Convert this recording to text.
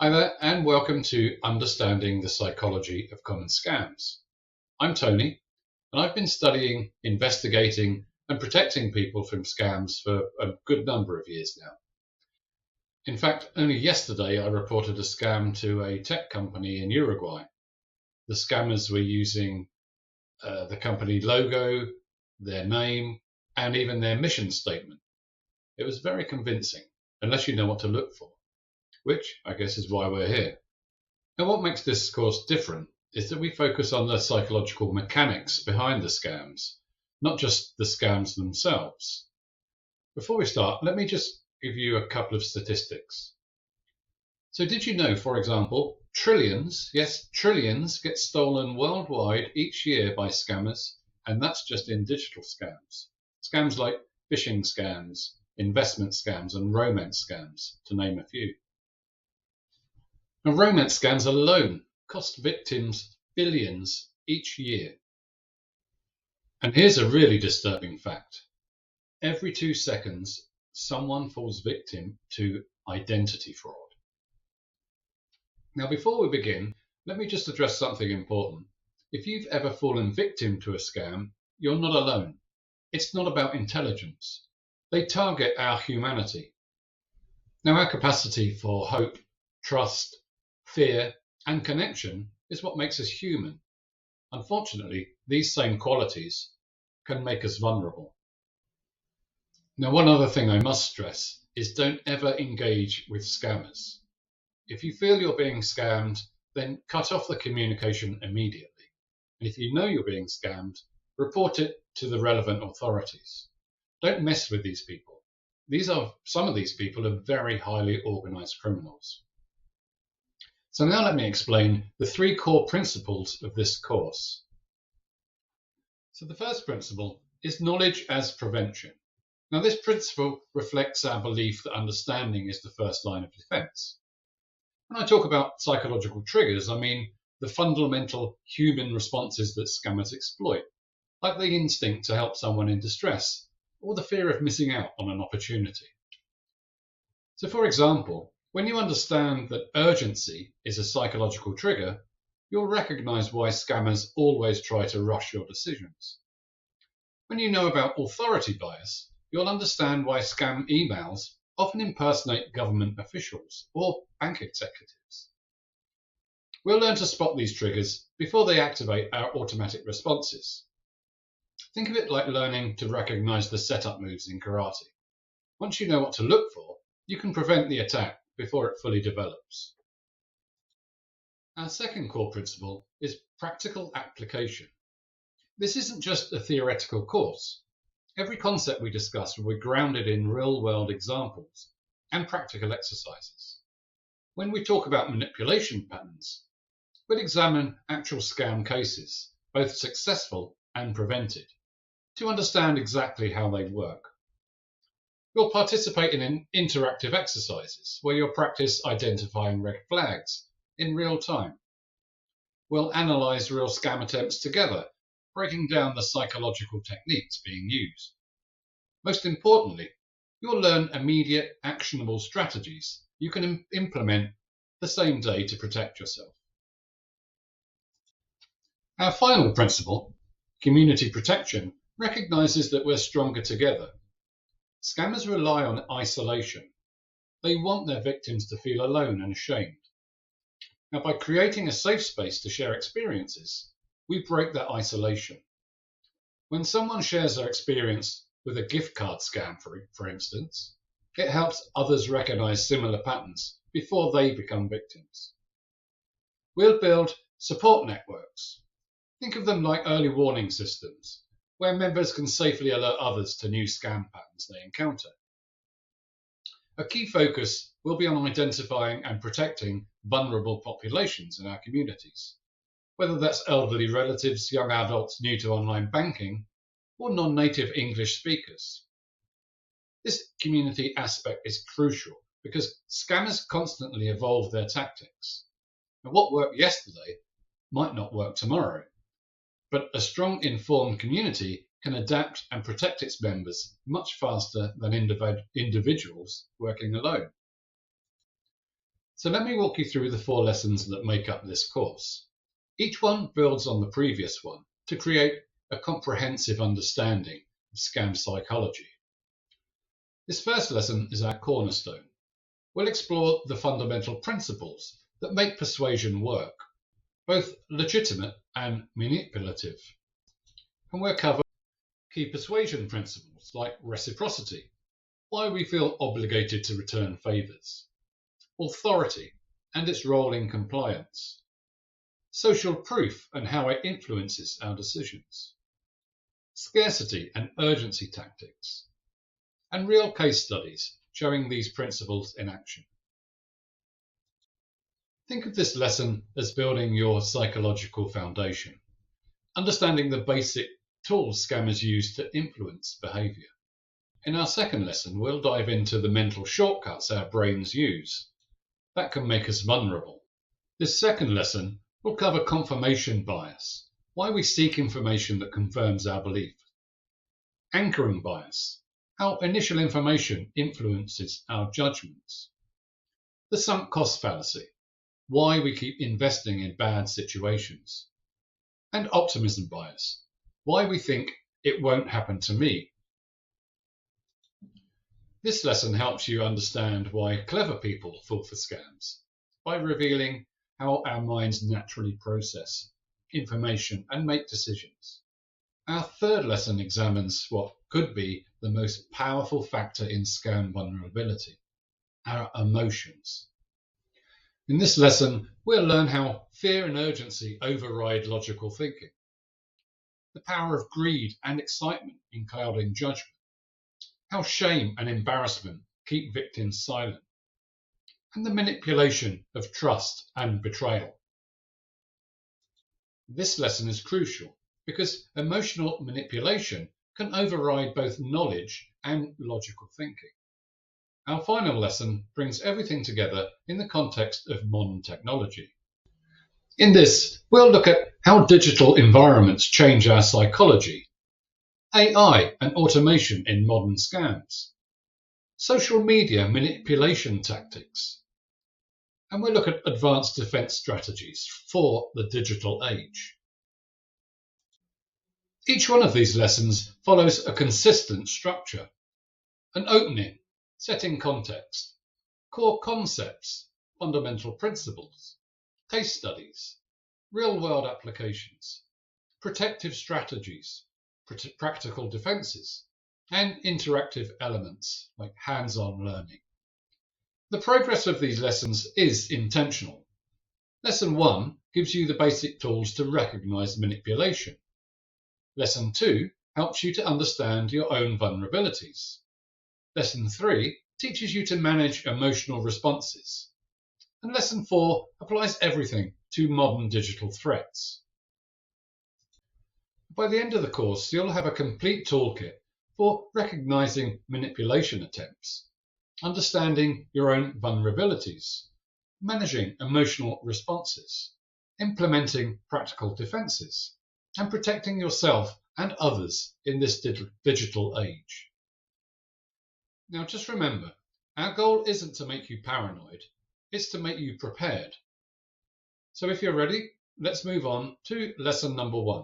Hi there, and welcome to Understanding the Psychology of Common Scams. I'm Tony, and I've been studying, investigating, and protecting people from scams for a good number of years now. In fact, only yesterday I reported a scam to a tech company in Uruguay. The scammers were using the company logo, their name, and even their mission statement. It was very convincing, unless you know what to look for, which I guess is why we're here. Now, what makes this course different is that we focus on the psychological mechanics behind the scams, not just the scams themselves. Before we start, let me just give you a couple of statistics. So did you know, for example, trillions, yes, trillions get stolen worldwide each year by scammers, and that's just in digital scams. Scams like phishing scams, investment scams, and romance scams, to name a few. Now, romance scams alone cost victims billions each year. And here's a really disturbing fact. Every 2 seconds, someone falls victim to identity fraud. Now, before we begin, let me just address something important. If you've ever fallen victim to a scam, you're not alone. It's not about intelligence. They target our humanity. Now, our capacity for hope, trust, fear, and connection is what makes us human. Unfortunately, these same qualities can make us vulnerable. Now, one other thing I must stress is don't ever engage with scammers. If you feel you're being scammed, then cut off the communication immediately. And if you know you're being scammed, report it to the relevant authorities. Don't mess with these people. Some of these people are very highly organized criminals. So now let me explain the 3 core principles of this course. So the first principle is knowledge as prevention. Now this principle reflects our belief that understanding is the first line of defense. When I talk about psychological triggers, I mean the fundamental human responses that scammers exploit, like the instinct to help someone in distress or the fear of missing out on an opportunity. So for example, when you understand that urgency is a psychological trigger, you'll recognize why scammers always try to rush your decisions. When you know about authority bias, you'll understand why scam emails often impersonate government officials or bank executives. We'll learn to spot these triggers before they activate our automatic responses. Think of it like learning to recognize the setup moves in karate. Once you know what to look for, you can prevent the attack before it fully develops. Our second core principle is practical application. This isn't just a theoretical course. Every concept we discuss will be grounded in real-world examples and practical exercises. When we talk about manipulation patterns, we'll examine actual scam cases, both successful and prevented, to understand exactly how they work. You'll participate in interactive exercises where you'll practice identifying red flags in real time. We'll analyze real scam attempts together, breaking down the psychological techniques being used. Most importantly, you'll learn immediate, actionable strategies you can implement the same day to protect yourself. Our final principle, community protection, recognizes that we're stronger together. Scammers rely on isolation. They want their victims to feel alone and ashamed. Now, by creating a safe space to share experiences, we break that isolation. When someone shares their experience with a gift card scam, for instance, it helps others recognize similar patterns before they become victims. We'll build support networks. Think of them like early warning systems, where members can safely alert others to new scam patterns they encounter. A key focus will be on identifying and protecting vulnerable populations in our communities, whether that's elderly relatives, young adults new to online banking, or non-native English speakers. This community aspect is crucial because scammers constantly evolve their tactics. And what worked yesterday might not work tomorrow. But a strong informed community can adapt and protect its members much faster than individuals working alone. So let me walk you through the 4 lessons that make up this course. Each one builds on the previous one to create a comprehensive understanding of scam psychology. This first lesson is our cornerstone. We'll explore the fundamental principles that make persuasion work, both legitimate and manipulative. And we'll cover key persuasion principles like reciprocity, why we feel obligated to return favours, authority and its role in compliance, social proof and how it influences our decisions, scarcity and urgency tactics, and real case studies showing these principles in action. Think of this lesson as building your psychological foundation, understanding the basic tools scammers use to influence behaviour. In our second lesson, we'll dive into the mental shortcuts our brains use that can make us vulnerable. This second lesson will cover confirmation bias, why we seek information that confirms our belief, anchoring bias, how initial information influences our judgments, the sunk cost fallacy, why we keep investing in bad situations, and optimism bias, why we think it won't happen to me. This lesson helps you understand why clever people fall for scams by revealing how our minds naturally process information and make decisions. Our third lesson examines what could be the most powerful factor in scam vulnerability, our emotions. In this lesson, we'll learn how fear and urgency override logical thinking, the power of greed and excitement in clouding judgment, how shame and embarrassment keep victims silent, and the manipulation of trust and betrayal. This lesson is crucial because emotional manipulation can override both knowledge and logical thinking. Our final lesson brings everything together in the context of modern technology. In this, we'll look at how digital environments change our psychology, AI and automation in modern scams, social media manipulation tactics, and we'll look at advanced defense strategies for the digital age. Each one of these lessons follows a consistent structure: an opening, setting context, core concepts, fundamental principles, case studies, real-world applications, protective strategies, practical defenses, and interactive elements like hands-on learning. The progress of these lessons is intentional. Lesson 1 gives you the basic tools to recognize manipulation. Lesson 2 helps you to understand your own vulnerabilities. Lesson 3 teaches you to manage emotional responses. And Lesson 4 applies everything to modern digital threats. By the end of the course, you'll have a complete toolkit for recognizing manipulation attempts, understanding your own vulnerabilities, managing emotional responses, implementing practical defenses, and protecting yourself and others in this digital age. Now just remember, our goal isn't to make you paranoid, it's to make you prepared. So if you're ready, let's move on to lesson number 1.